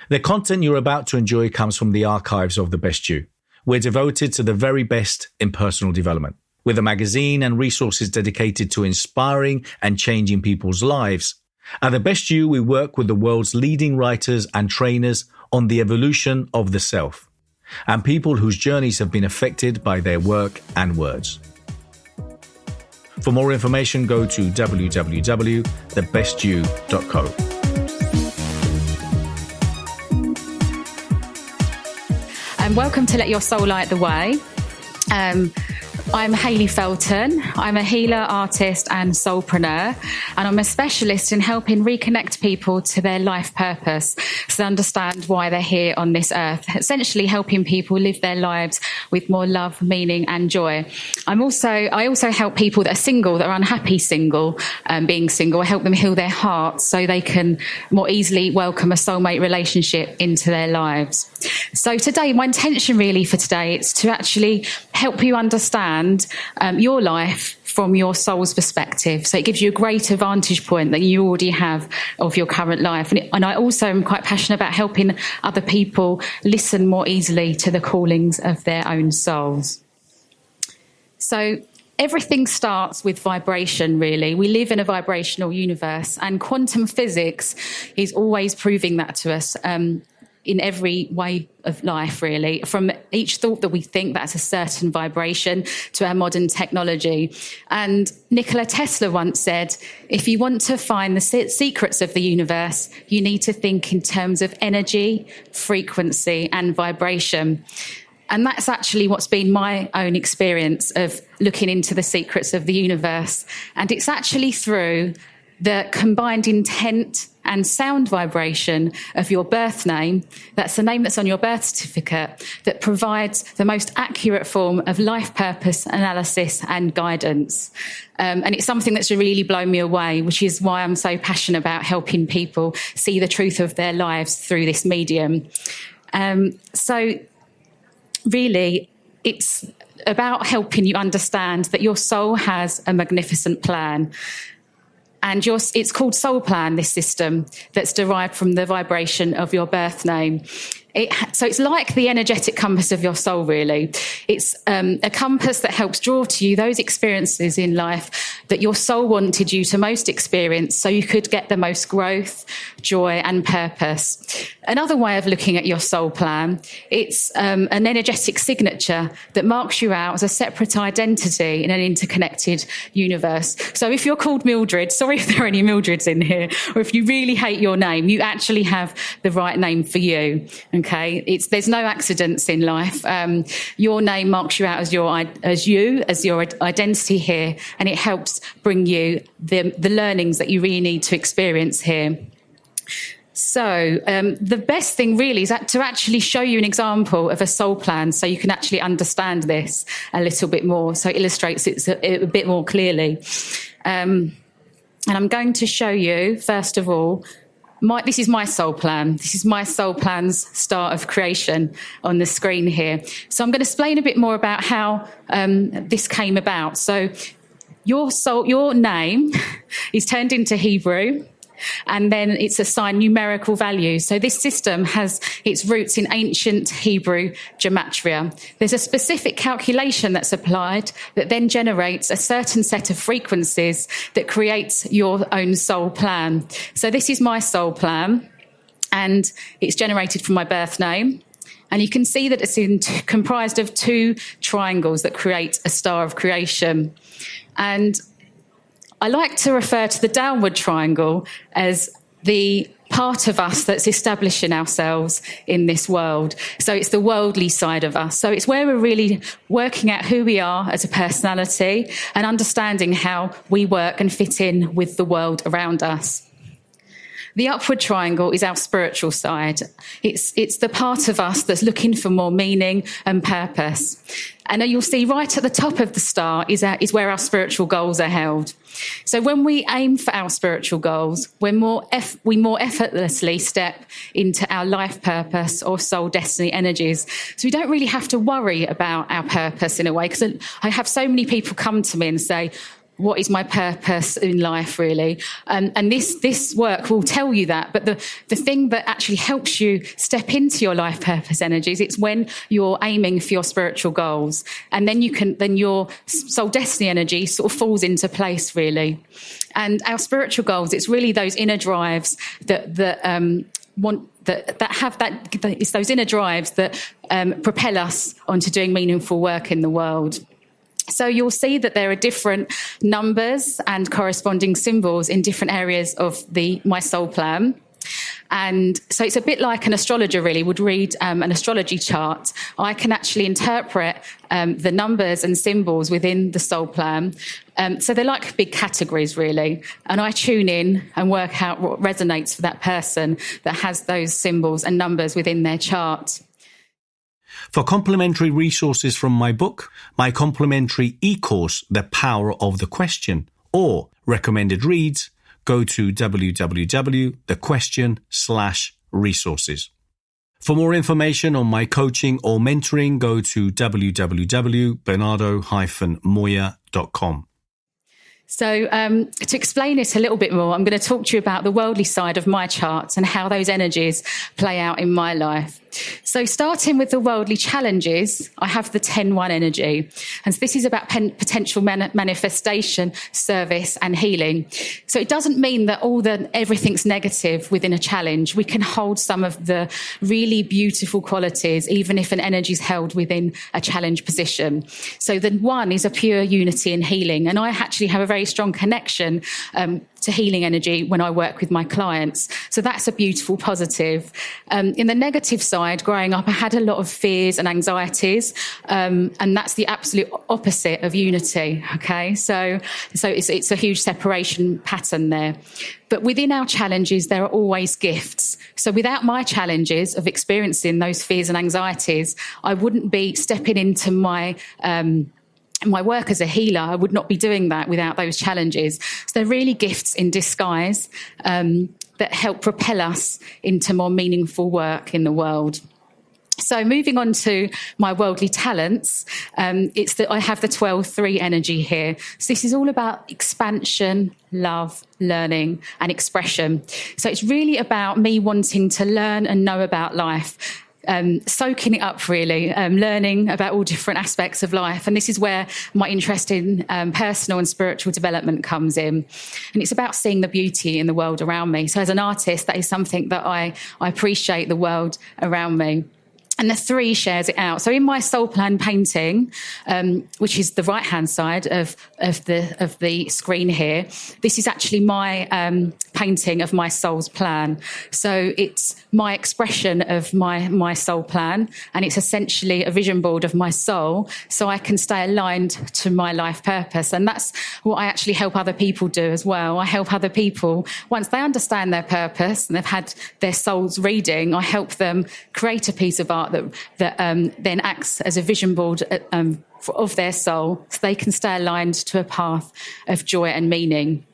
The content you're about to enjoy comes from the archives of The Best You. We're devoted to the very best in personal development. With a magazine and resources dedicated to inspiring and changing people's lives. At The Best You, we work with the world's leading writers and trainers on the evolution of the self, and people whose journeys have been affected by their work and words. For more information, go to www.thebestyou.co. And welcome to Let Your Soul Light the Way. I'm Hayley Felton. I'm a healer, artist and soulpreneur, and I'm a specialist in helping reconnect people to their life purpose to understand why they're here on this earth, essentially helping people live their lives with more love, meaning and joy. I also help people that are single, that are unhappy being single. I help them heal their hearts so they can more easily welcome a soulmate relationship into their lives. So today, my intention really for today is to actually help you understand your life from your soul's perspective. So it gives you a greater vantage point that you already have of your current life. And I also am quite passionate about helping other people listen more easily to the callings of their own souls. So everything starts with vibration, really. We live in a vibrational universe, and quantum physics is always proving that to us. In every way of life, really, from each thought that we think that's a certain vibration to our modern technology. And Nikola Tesla once said, if you want to find the secrets of the universe, you need to think in terms of energy, frequency and vibration. And that's actually what's been my own experience of looking into the secrets of the universe. And it's actually through the combined intent and sound vibration of your birth name, that's the name that's on your birth certificate, that provides the most accurate form of life purpose analysis and guidance. And it's something that's really blown me away, which is why I'm so passionate about helping people see the truth of their lives through this medium. So really, it's about helping you understand that your soul has a magnificent plan. And it's called Soul Plan, this system that's derived from the vibration of your birth name. So it's like the energetic compass of your soul, really. It's a compass that helps draw to you those experiences in life that your soul wanted you to most experience so you could get the most growth, joy and purpose. Another way of looking at your soul plan, it's an energetic signature that marks you out as a separate identity in an interconnected universe. So if you're called Mildred, sorry if there are any Mildreds in here, or if you really hate your name, you actually have the right name for you. Okay, there's no accidents in life. Your name marks you out as your identity here, and it helps bring you the learnings that you really need to experience here. So the best thing really is to actually show you an example of a soul plan so you can actually understand this a little bit more, so it illustrates it a bit more clearly. And I'm going to show you, first of all, this is my soul plan. This is my soul plan's start of creation on the screen here. So I'm going to explain a bit more about how this came about. So your name is turned into Hebrew, and then it's assigned numerical values. So this system has its roots in ancient Hebrew gematria. There's a specific calculation that's applied that then generates a certain set of frequencies that creates your own soul plan. So this is my soul plan, and it's generated from my birth name. And you can see that it's comprised of two triangles that create a star of creation. And I like to refer to the downward triangle as the part of us that's establishing ourselves in this world. So it's the worldly side of us. So it's where we're really working out who we are as a personality and understanding how we work and fit in with the world around us. The upward triangle is our spiritual side. It's the part of us that's looking for more meaning and purpose. And you'll see right at the top of the star is where our spiritual goals are held. So when we aim for our spiritual goals, we more effortlessly step into our life purpose or soul destiny energies. So we don't really have to worry about our purpose in a way, because I have so many people come to me and say, what is my purpose in life, really? And this work will tell you that. But the thing that actually helps you step into your life purpose energies, it's when you're aiming for your spiritual goals. And then your soul destiny energy sort of falls into place, really. And our spiritual goals, it's really those inner drives it's those inner drives that propel us onto doing meaningful work in the world. So you'll see that there are different numbers and corresponding symbols in different areas of my soul plan. And so it's a bit like an astrologer really would read an astrology chart. I can actually interpret the numbers and symbols within the soul plan. So they're like big categories really. And I tune in and work out what resonates for that person that has those symbols and numbers within their chart. For complementary resources from my book, my complimentary e-course, The Power of the Question, or recommended reads, go to www.thequestion.com/resources. For more information on my coaching or mentoring, go to www.bernardo-moya.com. So to explain it a little bit more, I'm going to talk to you about the worldly side of my charts and how those energies play out in my life. So starting with the worldly challenges, I have the 10-1 energy. And so this is about potential manifestation, service and healing. So it doesn't mean that everything's negative within a challenge. We can hold some of the really beautiful qualities, even if an energy is held within a challenge position. So the 1 is a pure unity and healing. And I actually have a very strong connection to healing energy when I work with my clients. So that's a beautiful positive. In the negative side, growing up, I had a lot of fears and anxieties, and that's the absolute opposite of unity. Okay, so it's a huge separation pattern there. But within our challenges, there are always gifts. So without my challenges of experiencing those fears and anxieties, I wouldn't be stepping into my work as a healer. I would not be doing that without those challenges. So they're really gifts in disguise that help propel us into more meaningful work in the world. So moving on to my worldly talents, it's that I have the 12-3 energy here. So this is all about expansion, love, learning and expression. So it's really about me wanting to learn and know about life. Soaking it up really, learning about all different aspects of life. And this is where my interest in personal and spiritual development comes in. And it's about seeing the beauty in the world around me. So as an artist, that is something that I appreciate the world around me. And the 3 shares it out. So in my soul plan painting, which is the right-hand side of the screen here, this is actually my painting of my soul's plan. So it's my expression of my soul plan, and it's essentially a vision board of my soul, so I can stay aligned to my life purpose. And that's what I actually help other people do as well. I help other people, once they understand their purpose and they've had their soul's reading, I help them create a piece of art that then acts as a vision board of their soul, so they can stay aligned to a path of joy and meaning.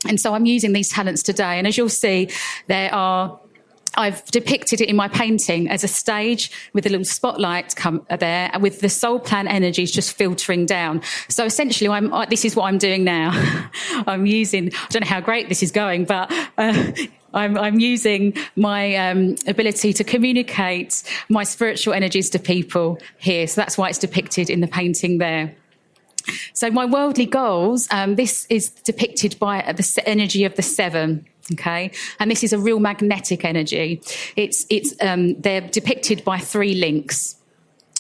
And so I'm using these talents today. And as you'll see, I've depicted it in my painting as a stage with a little spotlight there, and with the soul plan energies just filtering down. So essentially, this is what I'm doing now. I don't know how great this is going, but I'm using my ability to communicate my spiritual energies to people here. So that's why it's depicted in the painting there. So my worldly goals, this is depicted by the energy of the 7. Okay, and this is a real magnetic energy. They're depicted by 3 links.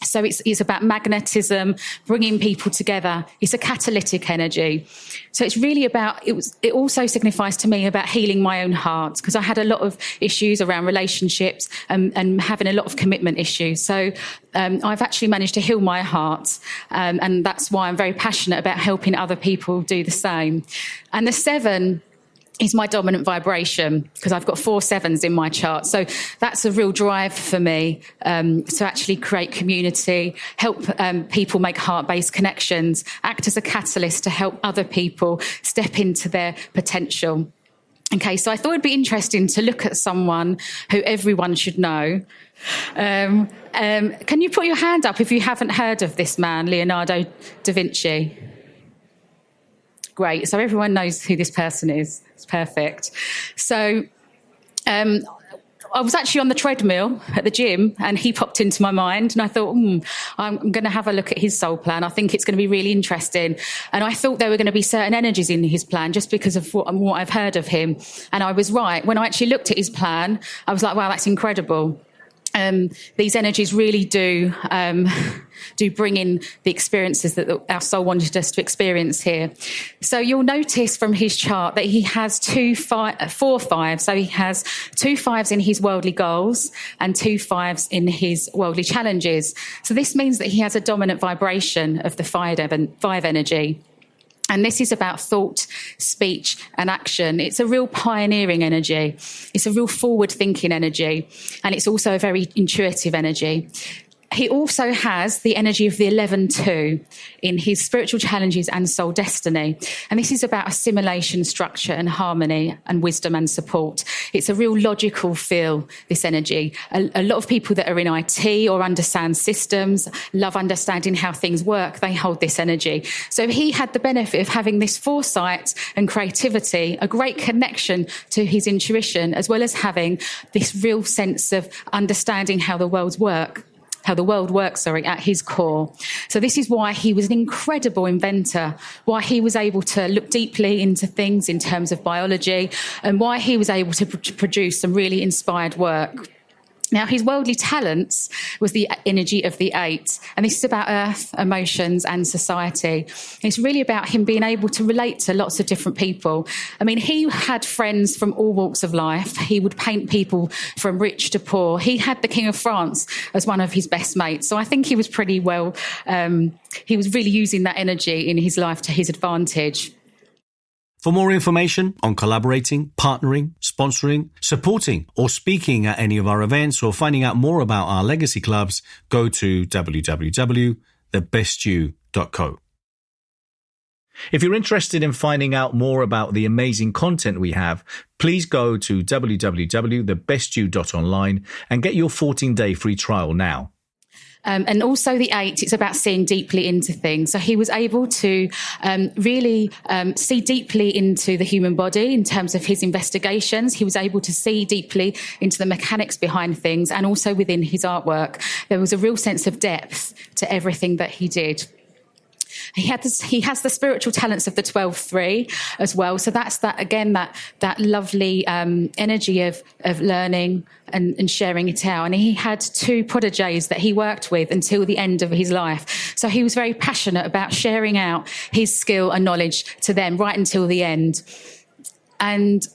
So it's about magnetism, bringing people together. It's a catalytic energy. So it's really about, it also signifies to me about healing my own heart, because I had a lot of issues around relationships and having a lot of commitment issues. So I've actually managed to heal my heart. And that's why I'm very passionate about helping other people do the same. And the 7 is my dominant vibration, because I've got 4 7s in my chart. So that's a real drive for me to actually create community, help people make heart-based connections, act as a catalyst to help other people step into their potential. Okay, so I thought it'd be interesting to look at someone who everyone should know. Can you put your hand up if you haven't heard of this man, Leonardo Da Vinci? great. So everyone knows who this person is. It's perfect. So I was actually on the treadmill at the gym and he popped into my mind and I thought, I'm going to have a look at his soul plan. I think it's going to be really interesting. And I thought there were going to be certain energies in his plan just because of what I've heard of him. And I was right. When I actually looked at his plan, I was like, wow, that's incredible. These energies really do bring in the experiences that our soul wanted us to experience here. So you'll notice from his chart that he has 4 5s. So he has 2 5s in his worldly goals and 2 5s in his worldly challenges. So this means that he has a dominant vibration of the 5 energy. And this is about thought, speech and action. It's a real pioneering energy. It's a real forward-thinking energy. And it's also a very intuitive energy. He also has the energy of the 11-2 in his spiritual challenges and soul destiny. And this is about assimilation, structure and harmony and wisdom and support. It's a real logical feel, this energy. A lot of people that are in IT or understand systems, love understanding how things work, they hold this energy. So he had the benefit of having this foresight and creativity, a great connection to his intuition, as well as having this real sense of understanding how the world works at his core. So this is why he was an incredible inventor, why he was able to look deeply into things in terms of biology, and why he was able to produce some really inspired work. Now, his worldly talents was the energy of the 8, and this is about earth, emotions and society. It's really about him being able to relate to lots of different people. I mean, he had friends from all walks of life. He would paint people from rich to poor. He had the King of France as one of his best mates. So I think he was pretty well, he was really using that energy in his life to his advantage. For more information on collaborating, partnering, sponsoring, supporting, or speaking at any of our events or finding out more about our legacy clubs, go to www.thebestyou.co. If you're interested in finding out more about the amazing content we have, please go to www.thebestyou.online and get your 14-day free trial now. And also the 8, it's about seeing deeply into things. So he was able to really see deeply into the human body in terms of his investigations. He was able to see deeply into the mechanics behind things, and also within his artwork. There was a real sense of depth to everything that he did. He has the spiritual talents of the 12-3 as well. So that's that lovely energy of learning and sharing it out. And he had 2 protégés that he worked with until the end of his life. So he was very passionate about sharing out his skill and knowledge to them right until the end. And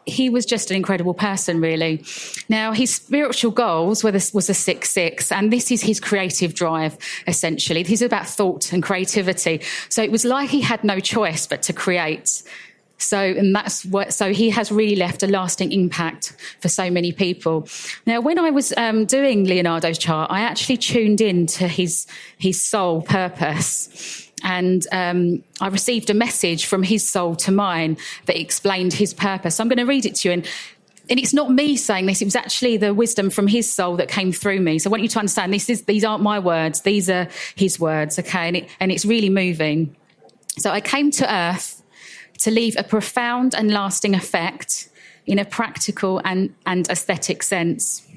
he was just an incredible person, really. Now, his spiritual goals was a 6-6, and this is his creative drive, essentially. This is about thought and creativity. So it was like he had no choice but to create. So he has really left a lasting impact for so many people. Now, when I was doing Leonardo's chart, I actually tuned in to his soul purpose. And I received a message from his soul to mine that explained his purpose. So I'm going to read it to you. And it's not me saying this. It was actually the wisdom from his soul that came through me. So I want you to understand these aren't my words. These are his words, okay? And it's really moving. So I came to Earth to leave a profound and lasting effect in a practical and aesthetic sense.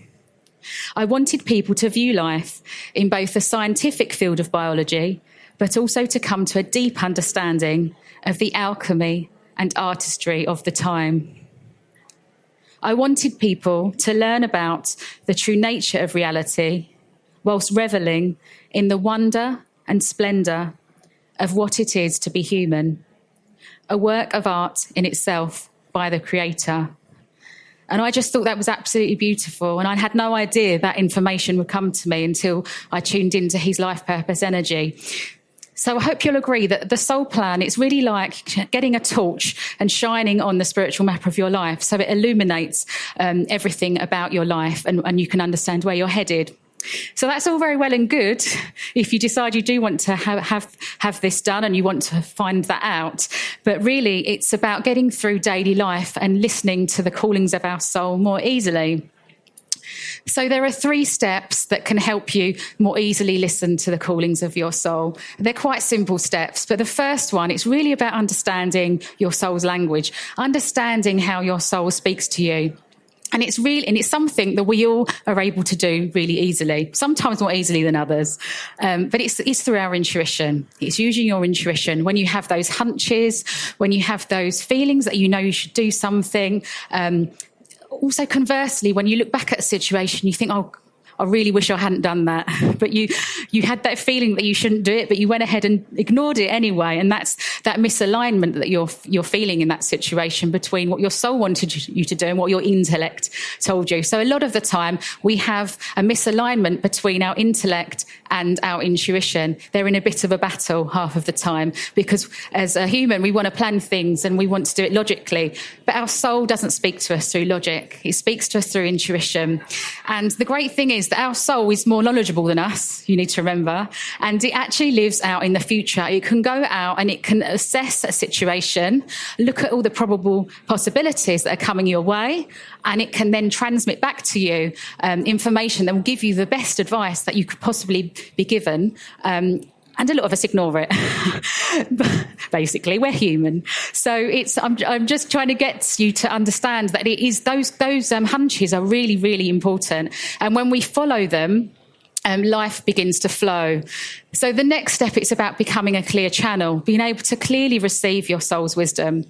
I wanted people to view life in both the scientific field of biology, but also to come to a deep understanding of the alchemy and artistry of the time. I wanted people to learn about the true nature of reality, whilst reveling in the wonder and splendour of what it is to be human, a work of art in itself by the Creator. And I just thought that was absolutely beautiful. And I had no idea that information would come to me until I tuned into his life purpose energy. So I hope you'll agree that the soul plan, it's really like getting a torch and shining on the spiritual map of your life. So it illuminates everything about your life, and you can understand where you're headed. So that's all very well and good if you decide you do want to have this done and you want to find that out. But really, it's about getting through daily life and listening to the callings of our soul more easily. So there are 3 steps that can help you more easily listen to the callings of your soul. They're quite simple steps, but the first one, it's really about understanding your soul's language, understanding how your soul speaks to you. And it's something that we all are able to do really easily, sometimes more easily than others. But it's through our intuition. It's using your intuition when you have those hunches, when you have those feelings that you know you should do something. Also, conversely, when you look back at a situation, you think, oh, I really wish I hadn't done that. But you had that feeling that you shouldn't do it, but you went ahead and ignored it anyway. And that's that misalignment that you're feeling in that situation between what your soul wanted you to do and what your intellect told you. So a lot of the time we have a misalignment between our intellect and our intuition. They're in a bit of a battle half of the time, because as a human, we want to plan things and we want to do it logically. But our soul doesn't speak to us through logic. It speaks to us through intuition. And the great thing is that our soul is more knowledgeable than us, you need to remember, and it actually lives out in the future. It can go out and it can assess a situation, look at all the probable possibilities that are coming your way, and it can then transmit back to you information that will give you the best advice that you could possibly be given. And a lot of us ignore it. Basically, we're human. So I'm just trying to get you to understand that it is those hunches are really, really important. And when we follow them, life begins to flow. So the next step, it's about becoming a clear channel, being able to clearly receive your soul's wisdom.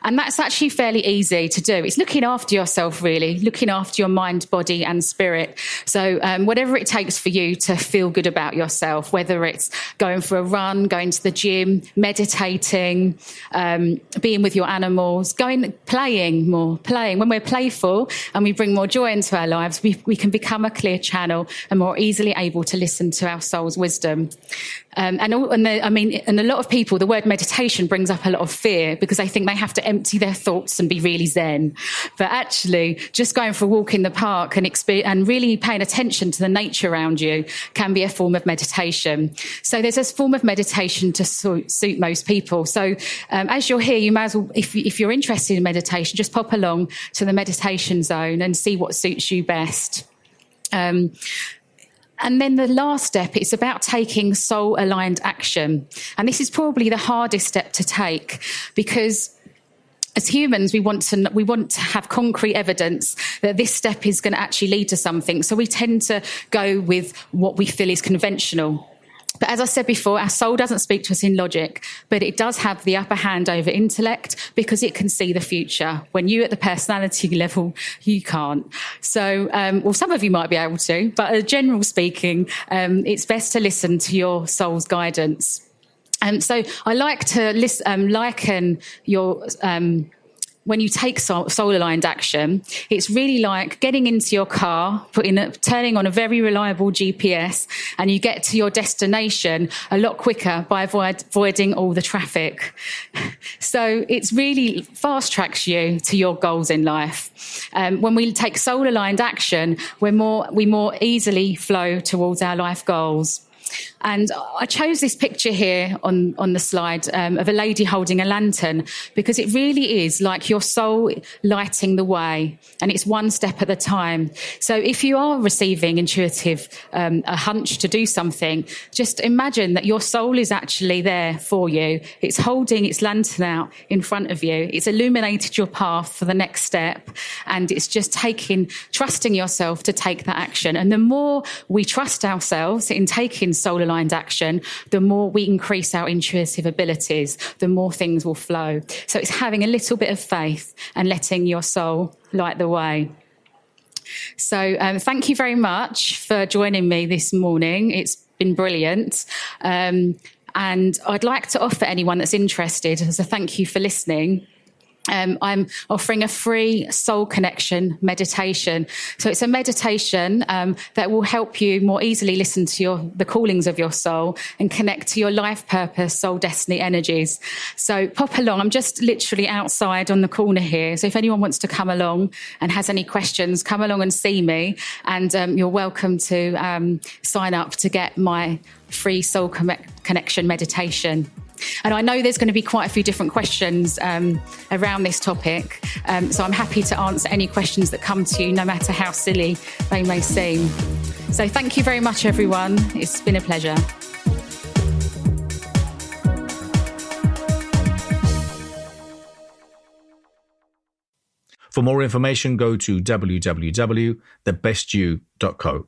And that's actually fairly easy to do. It's looking after yourself, really, looking after your mind, body and spirit. So whatever it takes for you to feel good about yourself, whether it's going for a run, going to the gym, meditating, being with your animals, playing more. When we're playful and we bring more joy into our lives, we can become a clear channel and more easily able to listen to our soul's wisdom. And a lot of people, the word meditation brings up a lot of fear because they think they have to empty their thoughts and be really zen. But actually, just going for a walk in the park and really paying attention to the nature around you can be a form of meditation. So there's this form of meditation to suit most people. So as you're here, you may as well, if you're interested in meditation, just pop along to the meditation zone and see what suits you best. And then the last step, it's about taking soul-aligned action. And this is probably the hardest step to take because as humans, we want to have concrete evidence that this step is going to actually lead to something. So we tend to go with what we feel is conventional. But as I said before, our soul doesn't speak to us in logic, but it does have the upper hand over intellect because it can see the future. When you at the personality level, you can't. So, some of you might be able to, but general speaking, it's best to listen to your soul's guidance. So I like to liken your when you take soul-aligned action, it's really like getting into your car, turning on a very reliable GPS, and you get to your destination a lot quicker by avoiding all the traffic. So it's really fast-tracks you to your goals in life. When we take soul-aligned action, we more easily flow towards our life goals. And I chose this picture here on the slide of a lady holding a lantern because it really is like your soul lighting the way, and it's one step at a time. So if you are receiving intuitive, a hunch to do something, just imagine that your soul is actually there for you. It's holding its lantern out in front of you. It's illuminated your path for the next step, and it's just trusting yourself to take that action. And the more we trust ourselves in taking soul-aligned action, the more we increase our intuitive abilities, the more things will flow. So it's having a little bit of faith and letting your soul light the way. So thank you very much for joining me this morning. It's been brilliant. And I'd like to offer anyone that's interested as a thank you for listening. I'm offering a free soul connection meditation. So it's a meditation that will help you more easily listen to the callings of your soul and connect to your life purpose, soul destiny energies. So pop along. I'm just literally outside on the corner here. So if anyone wants to come along and has any questions, come along and see me. And you're welcome to sign up to get my free soul connection meditation. And I know there's going to be quite a few different questions around this topic. So I'm happy to answer any questions that come to you, no matter how silly they may seem. So thank you very much, everyone. It's been a pleasure. For more information, go to www.thebestyou.co.